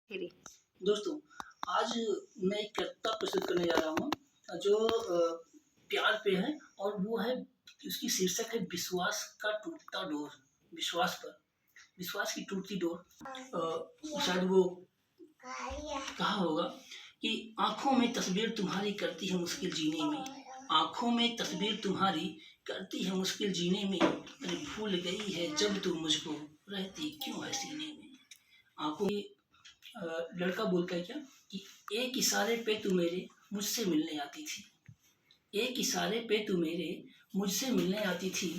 तेरी। दोस्तों, आज मैं एक कविता प्रस्तुत करने जा रहा हूँ जो प्यार पे है और वो है, उसकी शीर्षक है विश्वास का टूटता डोर। विश्वास पर, विश्वास की टूटती डोर। शायद वो कहा होगा कि आँखों में तस्वीर तुम्हारी करती है मुश्किल जीने में, आँखों में तस्वीर तुम्हारी करती है मुश्किल जीने में, अरे भूल गई है जब तू मुझको रहती क्यों है सीने में। आँखों में लड़का बोलता है क्या कि एक इशारे पे तू मेरे मुझसे मिलने आती थी, एक इशारे पे तू मेरे मुझसे मिलने आती थी,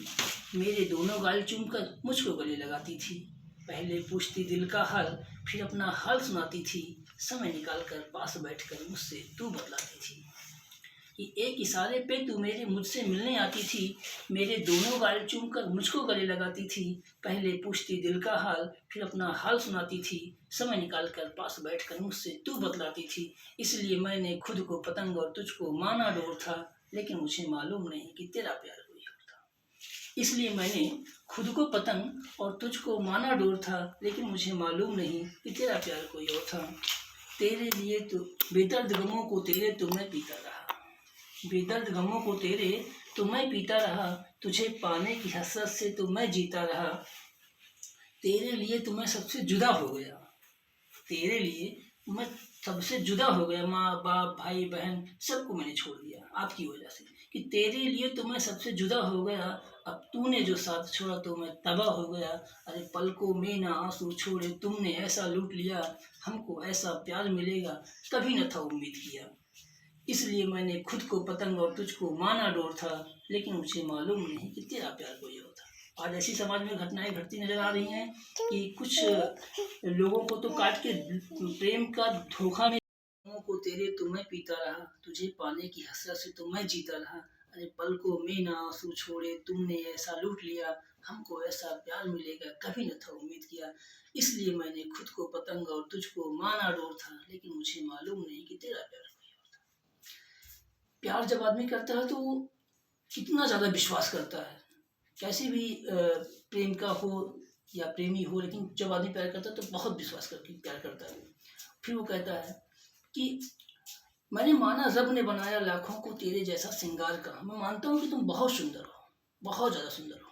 मेरे दोनों गाल चूमकर मुझको गले लगाती थी, पहले पूछती दिल का हाल फिर अपना हाल सुनाती थी, समय निकाल कर पास बैठकर मुझसे तू बतलाती थी। कि एक इशारे पे तू मेरे मुझसे मिलने आती थी, मेरे दोनों गाल चूमकर मुझको गले लगाती थी, पहले पूछती दिल का हाल फिर अपना हाल सुनाती थी, समय निकाल कर पास बैठकर मुझसे तू बतलाती थी। इसलिए मैंने खुद को पतंग और तुझको माना डोर था, लेकिन मुझे मालूम नहीं कि तेरा प्यार कोई और था। इसलिए मैंने खुद को पतंग और तुझको माना डोर था, लेकिन मुझे मालूम नहीं कि तेरा प्यार कोई और था। तेरे लिए तो बेदर्द गमों को तेरे तो मैं पीता रहा, बेदर्द गमों को तेरे तो मैं पीता रहा, तुझे पाने की हसरत से तो मैं जीता रहा, तेरे लिए तो मैं सबसे जुदा हो गया, तेरे लिए मैं सबसे जुदा हो गया, माँ बाप भाई बहन सबको मैंने छोड़ दिया आपकी वजह से। कि तेरे लिए तो मैं सबसे जुदा हो गया, अब तूने जो साथ छोड़ा तो मैं तबाह हो गया, अरे पलकों में ना आंसू छोड़े तुमने ऐसा लूट लिया, हमको ऐसा प्यार मिलेगा कभी न था उम्मीद किया। इसलिए मैंने खुद को पतंग और तुझको माना डोर था, लेकिन मुझे मालूम नहीं कि तेरा प्यार कोई और था। आज ऐसी समाज में घटनाएं घटती नजर आ रही हैं कि कुछ लोगों को तो काट के प्रेम का धोखा में, लोगों को तेरे तो मैं पीता रहा, तुझे पाने की हसरत से तो मैं जीता रहा, अरे पलकों में ना आंसू छोड़े तुमने ऐसा लूट लिया, हमको ऐसा प्यार मिलेगा कभी न था उम्मीद किया। इसलिए मैंने खुद को पतंग और तुझको माना डोर था, लेकिन मुझे मालूम नहीं कि तेरा प्यार कोई और था। प्यार जब आदमी करता है तो वो कितना ज़्यादा विश्वास करता है, कैसे भी प्रेम का हो या प्रेमी हो, लेकिन जब आदमी प्यार करता है तो बहुत विश्वास करके प्यार करता है। फिर वो कहता है कि मैंने माना रब ने बनाया लाखों को तेरे जैसा श्रृंगार कहाँ, मैं मानता हूँ कि तुम बहुत सुंदर हो, बहुत ज़्यादा सुंदर हो,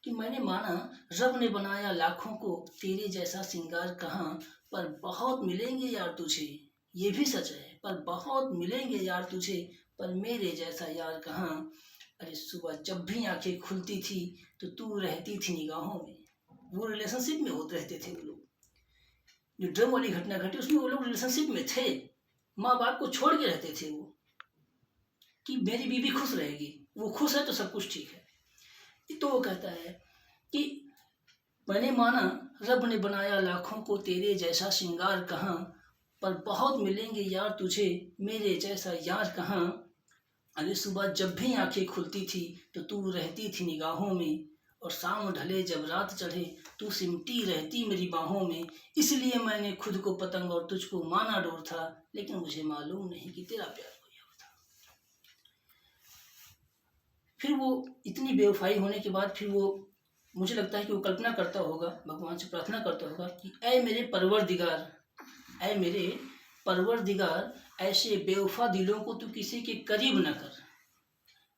कि मैंने माना रब ने बनाया लाखों को तेरे जैसा श्रृंगार कहाँ, पर बहुत मिलेंगे यार तुझे, ये भी सच है, पर बहुत मिलेंगे यार तुझे, पर मेरे जैसा यार कहाँ। अरे सुबह जब भी आंखें खुलती थी तो तू रहती थी निगाहों में। वो रिलेशनशिप में होते रहते थे वो लोग, जो ड्रम वाली घटना घटी उसमें वो लोग रिलेशनशिप में थे, माँ बाप को छोड़ के रहते थे वो, कि मेरी बीवी खुश रहेगी, वो खुश है तो सब कुछ ठीक है। तो वो कहता है कि मैंने माना रब ने बनाया लाखों को तेरे जैसा श्रृंगार कहाँ, पर बहुत मिलेंगे यार तुझे, मेरे जैसा यार कहाँ। अरे सुबह जब भी आंखें खुलती थी तो तू रहती थी निगाहों में, और शाम ढले जब रात चढ़े तू सिमटी रहती मेरी बाहों में। इसलिए मैंने खुद को पतंग और तुझको माना डोर था, लेकिन मुझे मालूम नहीं कि तेरा प्यार कोई और था। फिर वो इतनी बेवफाई होने के बाद फिर वो, मुझे लगता है कि वो कल्पना करता होगा, भगवान से प्रार्थना करता होगा कि ऐ मेरे परवरदिगार, ऐ मेरे परवरदिगार, ऐसे बेवफा दिलों को तू किसी के करीब न कर,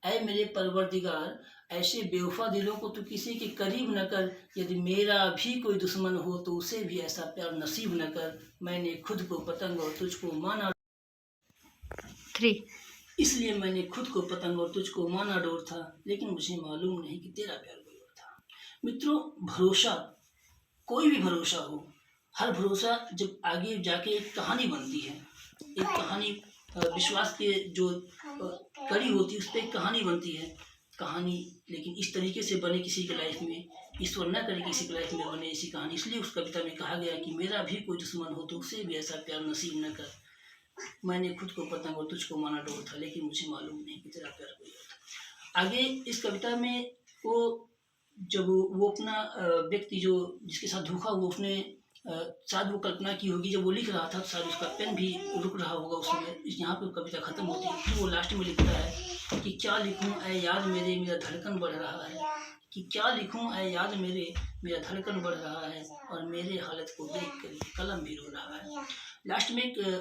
ऐ मेरे परवरदिगार, ऐसे बेवफा दिलों को तू किसी के करीब न कर, यदि मेरा भी कोई दुश्मन हो तो उसे भी ऐसा प्यार नसीब न कर, मैंने खुद को पतंग और तुझको माना। 3 इसलिए मैंने खुद को पतंग और तुझको माना डोर था, लेकिन मुझे मालूम नहीं कि तेरा प्यार कोई और था। मित्रों, भरोसा, कोई भी भरोसा हो, हर भरोसा जब आगे जाके एक कहानी बनती है, एक कहानी विश्वास के जो कड़ी होती है उस पर एक कहानी बनती है, कहानी लेकिन इस तरीके से बने किसी के लाइफ में, ईश्वर न करे किसी की लाइफ में बने ऐसी कहानी। इसलिए उस कविता में कहा गया कि मेरा भी कोई दुश्मन हो तो उसे भी ऐसा प्यार नसीब न कर, मैंने खुद को पतंग और तुझको माना डोर था, लेकिन मुझे मालूम नहीं कि तेरा प्यार कोई और था। आगे इस कविता में वो जब वो अपना व्यक्ति जो जिसके साथ धोखा हुआ उसने शायद वो कल्पना की होगी, जब वो लिख रहा था शायद उसका पेन भी रुक रहा होगा उस समय। यहाँ पे कविता खत्म होती है, फिर वो लास्ट में लिखता है कि क्या लिखूं ऐ यार मेरे, मेरा धड़कन बढ़ रहा है, कि क्या लिखूं ऐ याद मेरे, मेरा धड़कन बढ़ रहा है और मेरे हालत को देख कर कलम भी रो रहा है। लास्ट में एक